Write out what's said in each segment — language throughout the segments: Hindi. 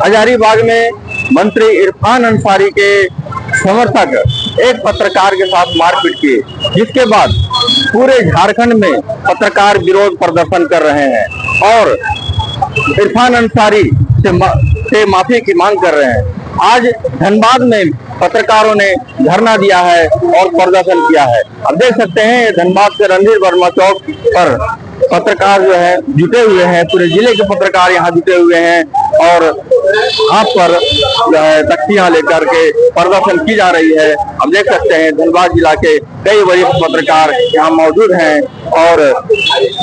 हजारीबाग में मंत्री इरफान अंसारी के समर्थक एक पत्रकार के साथ मारपीट की, जिसके बाद पूरे झारखंड में पत्रकार विरोध प्रदर्शन कर रहे हैं और इरफान अंसारी से माफी की मांग कर रहे हैं। आज धनबाद में पत्रकारों ने धरना दिया है और प्रदर्शन किया है। अब देख सकते हैं धनबाद के रणधीर वर्मा चौक पर पत्रकार जो है जुटे हुए हैं, पूरे जिले के पत्रकार यहाँ जुटे हुए हैं और हाथ पर जो है तख्तियां लेकर के प्रदर्शन की जा रही है। हम देख सकते हैं धनबाद जिला के कई वरिष्ठ पत्रकार यहाँ मौजूद हैं और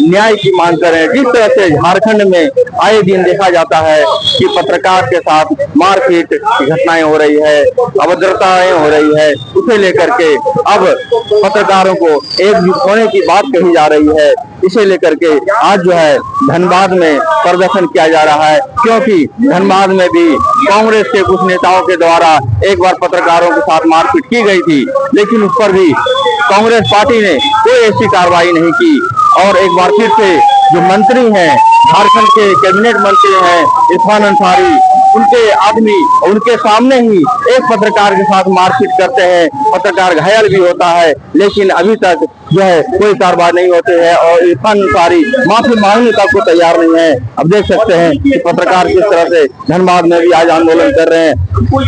न्याय की मांग कर रहे हैं। जिस तरह से झारखंड में आए दिन देखा जाता है कि पत्रकार के साथ मारपीट की घटनाएं हो रही है, अभद्रताएं हो रही है, उसे लेकर के अब पत्रकारों को एकजुट होने की बात कही जा रही है। इसे लेकर के आज जो है धनबाद में प्रदर्शन किया जा रहा है, क्योंकि धनबाद में भी कांग्रेस के कुछ नेताओं के द्वारा एक बार पत्रकारों के साथ मारपीट की गई थी, लेकिन उस पर भी कांग्रेस पार्टी ने कोई ऐसी कार्रवाई नहीं की। और एक बार फिर से जो मंत्री हैं, झारखंड के कैबिनेट मंत्री हैं इरफान अंसारी, उनके आदमी उनके सामने ही एक पत्रकार के साथ मारपीट करते हैं, पत्रकार घायल भी होता है, लेकिन अभी तक जो है कोई कार्रवाई नहीं होते हैं और इरफान अंसारी माफी मांगने तक को तैयार नहीं है। अब देख सकते हैं कि पत्रकार किस तरह से धनबाद में भी आज आंदोलन कर रहे हैं।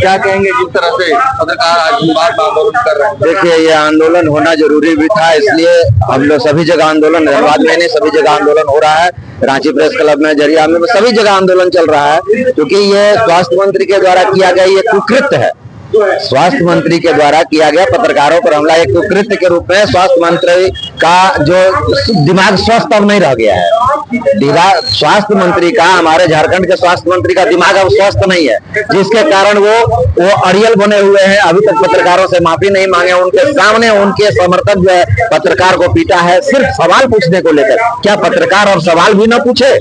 क्या कहेंगे जिस तरह से पत्रकार आज धनबाद में आंदोलन कर रहे हैं? देखिए, ये आंदोलन होना जरूरी भी था, इसलिए हम लोग सभी जगह आंदोलन, धनबाद में नहीं सभी जगह आंदोलन हो रहा है। रांची प्रेस क्लब में, जरिया में, सभी जगह आंदोलन चल रहा है, क्योंकि ये स्वास्थ्य मंत्री के द्वारा किया गया ये कुकृत्य है। स्वास्थ्य मंत्री के द्वारा किया गया पत्रकारों पर हमला एक कुकृत्य के रूप में स्वास्थ्य मंत्री का जो दिमाग स्वस्थ अब नहीं रह गया है। स्वास्थ्य मंत्री का, हमारे झारखंड के स्वास्थ्य मंत्री का दिमाग अब स्वस्थ नहीं है, जिसके कारण वो अड़ियल बने हुए हैं। अभी तक पत्रकारों से माफी नहीं मांगे, उनके सामने उनके समर्थक जो है पत्रकार को पीटा है सिर्फ सवाल पूछने को लेकर। क्या पत्रकार और सवाल भी न पूछे?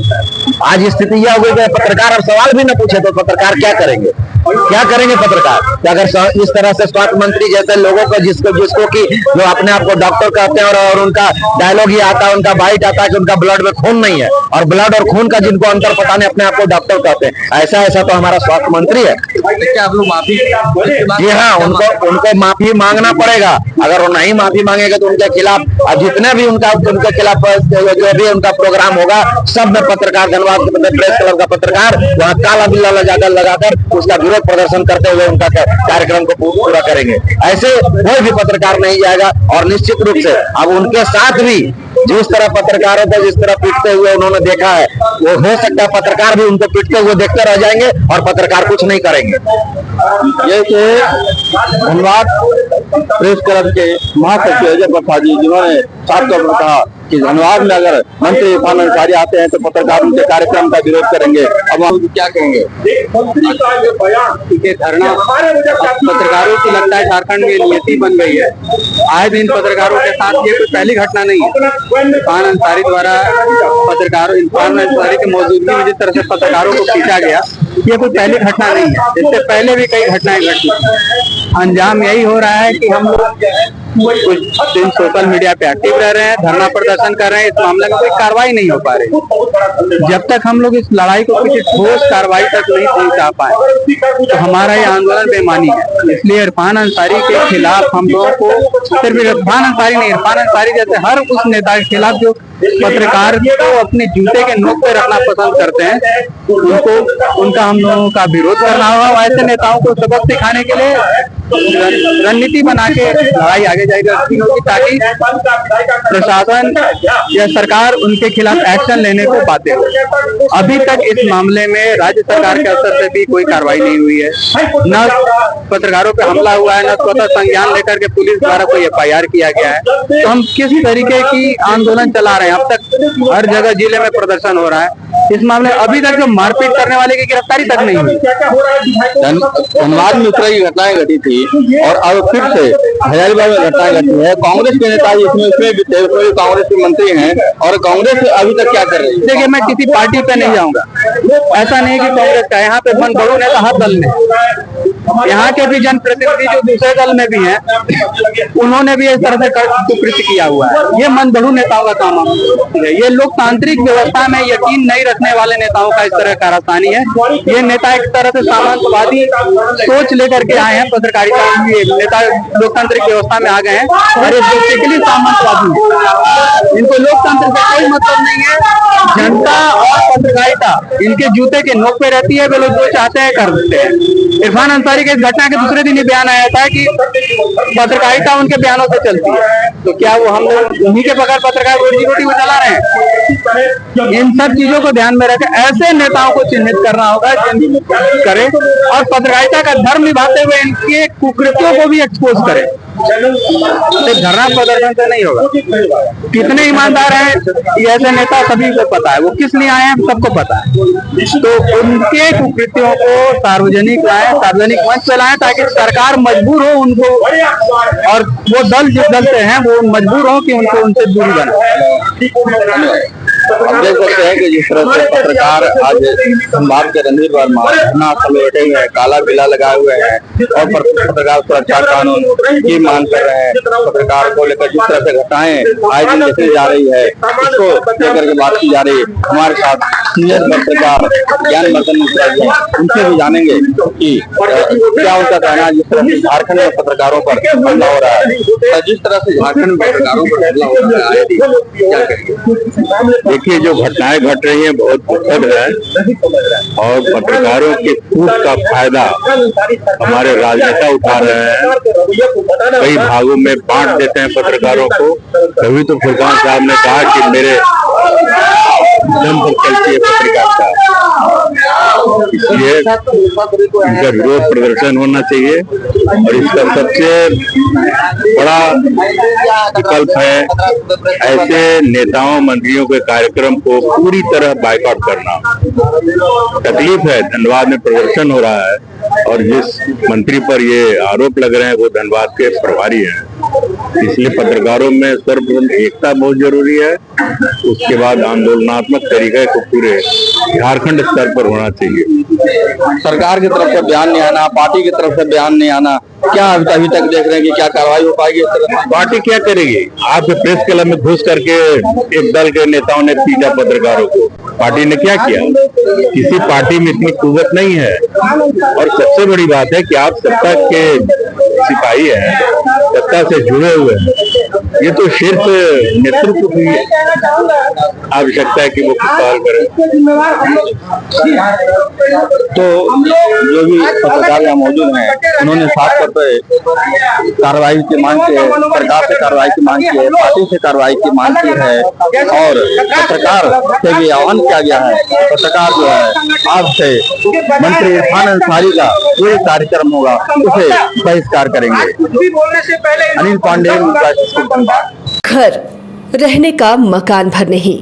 आज स्थिति यह हो गई है पत्रकार और सवाल भी न पूछे तो पत्रकार क्या करेंगे? क्या करेंगे पत्रकार? अगर इस तरह से स्वास्थ्य मंत्री जैसे लोगों को जिसको कि जो अपने आप को डॉक्टर कहते हैं और उनका डायलॉग ही आता है, उनका बाइट आता है कि उनका ब्लड में खून नहीं है, और ब्लड और खून का जिनको अंतर पता नहीं अपने आप को डॉक्टर कहते हैं, ऐसा तो हमारा स्वास्थ्य मंत्री है। क्या आप लोग माफी? जी हाँ, उनको माफी मांगना पड़ेगा। अगर वो नहीं माफी मांगेंगे तो उनके खिलाफ जितने भी उनके खिलाफ जो भी उनका प्रोग्राम होगा, सब में पत्रकार, धनबाद के प्रेस क्लब का पत्रकार वहाँ काला बिल्ला लगाकर उसका विरोध प्रदर्शन करते हुए उनका कार्यक्रम को पूरा करेंगे। ऐसे कोई भी पत्रकार नहीं जाएगा और निश्चित रूप से अब उनके साथ भी जिस तरह पत्रकारों को जिस तरह पीटते हुए उन्होंने देखा है, वो हो सकता है पत्रकार भी उनको पीटते हुए देखते रह जाएंगे और पत्रकार कुछ नहीं करेंगे। ये धनबाद प्रेस क्लब के महासचिव अजय प्रसाद जी, जिन्होंने साफ तौर पर कहा कि धनबाद में अगर मंत्री इरफान अंसारी आते हैं तो पत्रकार उनके कार्यक्रम का विरोध करेंगे। अब आप क्या कहेंगे? धरना पत्रकारों की लगता है झारखंड में नियति बन गई है। आए दिन पत्रकारों के साथ ये कोई पहली घटना नहीं है। इरफान अंसारी द्वारा इरफान अंसारी की मौजूदगी में जिस तरह से पत्रकारों को पीटा गया, ये कोई पहली घटना नहीं है। इससे पहले भी कई घटनाएं घटी। अंजाम यही हो रहा है कि हम लोग कुछ दिन सोशल मीडिया पे एक्टिव रह रहे हैं, धरना प्रदर्शन कर रहे हैं, इस मामले में कोई कार्रवाई नहीं हो पा रही। जब तक हम लोग इस लड़ाई को किसी ठोस कार्रवाई तक नहीं पहुंचा पाए तो हमारा ये आंदोलन बेमानी है। इसलिए इरफान अंसारी के खिलाफ हम लोगों को, सिर्फ इरफान अंसारी नहीं, इरफान अंसारी जैसे हर उस नेता के खिलाफ जो पत्रकार को अपने जूते के नोक पे रखना पसंद करते हैं, उनका हम लोगों का विरोध करना होगा। ऐसे नेताओं को सबक सिखाने के लिए रणनीति बना के लड़ाई आगे जाएगी, ताकि प्रशासन या सरकार उनके खिलाफ एक्शन लेने को बाध्य हो। अभी तक इस मामले में राज्य सरकार के स्तर से भी कोई कार्रवाई नहीं हुई है। न पत्रकारों पे हमला हुआ है, न स्वतः संज्ञान लेकर के पुलिस द्वारा कोई FIR किया गया है। तो हम किस तरीके की आंदोलन चला रहे हैं? अब तक हर जगह जिले में प्रदर्शन हो रहा है। इस मामले अभी तक जो मारपीट करने वाले की गिरफ्तारी तक नहीं हुई। धनबाद में उतरा की घटनाएं घटी थी और अब फिर से हजारीबाग में घटनाएं घटी है। कांग्रेस के नेता इसमें भी थे, कांग्रेस के मंत्री हैं और कांग्रेस अभी तक क्या कर रही है? देखिए, मैं किसी पार्टी पे नहीं जाऊंगा। ऐसा नहीं कि कांग्रेस का यहाँ पे मन बड़ों ने कहा दल ने, यहाँ के भी जनप्रतिनिधि जो दूसरे दल में भी हैं, उन्होंने भी इस तरह से कुकृत्य किया हुआ है। ये मनबढ़ू नेताओं का काम है। ये लोकतांत्रिक व्यवस्था में यकीन नहीं रखने वाले नेताओं का इस तरह कारस्तानी है। ये नेता एक तरह से सामंतवादी सोच लेकर के आए हैं, पत्रकारिता नेता लोकतांत्रिक व्यवस्था में आ गए हैं और ये बेसिकली सामंतवादी है। इनको लोकतंत्र से कोई मतलब नहीं है। जनता और पत्रकारिता इनके जूते के नोक पे रहती है। वे लोग जो चाहते हैं कर देते हैं। इरफान अंसारी के इस घटना के दूसरे दिन ये बयान आया था कि पत्रकारिता उनके बयानों से चलती है। तो क्या वो हम लोग उन्हीं के बगैर पत्रकार रोजी रोटी को चला रहे हैं? इन सब चीजों को ध्यान में रखें। ऐसे नेताओं को चिन्हित करना होगा करें और पत्रकारिता का धर्म निभाते हुए इनके कुकृत्यों को भी एक्सपोज करें। धरना प्रदर्शन से नहीं होगा। कितने ईमानदार हैं ये ऐसे नेता सभी को पता है। वो किस लिए आए हैं सबको पता है। तो उनके कुकृत्यों को सार्वजनिक लाएं, सार्वजनिक मंच पे लाएं ताकि सरकार मजबूर हो उनको, और वो दल जिस दल से हैं वो मजबूर हो कि उनको उनसे दूरी बनाए। हम देख सकते हैं कि जिस तरह से पत्रकार आज धनबाद के रणधीर वर्मा धरना स्थल बैठे हुए हैं, काला बिला लगाए हुए हैं और पत्रकार सुरक्षा कानून की मांग कर रहे हैं। पत्रकार को लेकर जिस तरह से घटनाएं आए दिन देखी जा रही है, इसको लेकर के बात की जा रही है। हमारे साथ सीनियर पत्रकार ज्ञान मर्दन मिश्रा जी, उनसे भी जानेंगे कि क्या उनका कहना है जिस तरह से झारखंड में पत्रकारों पर हमला हो रहा है। जिस तरह से झारखंड में पत्रकारों पर हमला हो रहा है, क्या करेंगे? देखिए, जो घटनाएं घट रही हैं बहुत दुखद है और पत्रकारों के कूट का फायदा हमारे राजनेता उठा रहे हैं। कई भागों में बांट देते हैं पत्रकारों को। कभी तो फुरकान साहब ने कहा कि मेरे दम पर चलती है पत्रकारिता, इसलिए इनका विरोध प्रदर्शन होना चाहिए। और इसका सबसे बड़ा विकल्प है ऐसे नेताओं मंत्रियों के कार्यक्रम को पूरी तरह बायकॉट करना। तकलीफ है, धनबाद में प्रदर्शन हो रहा है और जिस मंत्री पर ये आरोप लग रहे हैं वो धनबाद के प्रभारी हैं। इसलिए पत्रकारों में सर्वप्रथम एकता बहुत जरूरी है। उसके बाद आंदोलनात्मक तरीके को पूरे झारखंड स्तर पर होना चाहिए। सरकार की तरफ से बयान नहीं आना, पार्टी की तरफ से बयान नहीं आना, क्या अभी तक देख रहे हैं कि क्या कार्रवाई हो पाएगी? पार्टी क्या करेगी? आपके प्रेस क्लब में घुस करके एक दल के नेताओं ने पीटा पत्रकारों को। पार्टी ने क्या किया? किसी पार्टी में इतनी कुव्वत नहीं है। और सबसे बड़ी बात है कि आप सत्ता के सिपाही हैं, सत्ता से जुड़े हुए हैं। ये तो सिर्फ नेतृत्व की आवश्यकता है कि वो कुछ सवाल करें। तो जो भी पत्रकार यहाँ मौजूद हैं, उन्होंने साफ तौर पर कार्रवाई की मांग की है, सरकार से कार्रवाई की मांग की है, पार्टी से कार्रवाई की मांग की है और पत्रकार से भी आह्वान किया गया है। पत्रकार जो है आज से मंत्री इरफान अंसारी का जो कार्यक्रम होगा उसे बहिष्कार करेंगे। अनिल पांडे, घर रहने का मकान भर नहीं,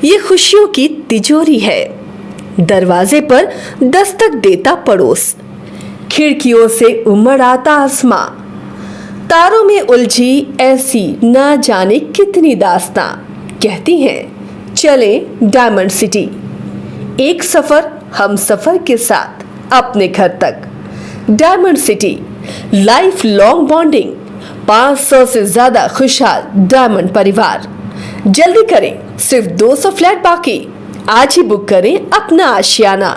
ये खुशियों की तिजोरी है। दरवाजे पर दस्तक देता पड़ोस, खिड़कियों से उमड़ आता आसमां, तारों में उलझी ऐसी ना जाने कितनी दास्तां। कहती हैं चले डायमंड सिटी, एक सफर हम सफर के साथ अपने घर तक। Diamond city, life long bonding, 500 से ज्यादा खुशहाल डायमंड परिवार। जल्दी करें, सिर्फ 200 फ्लैट बाकी। आज ही बुक करें अपना आशियाना।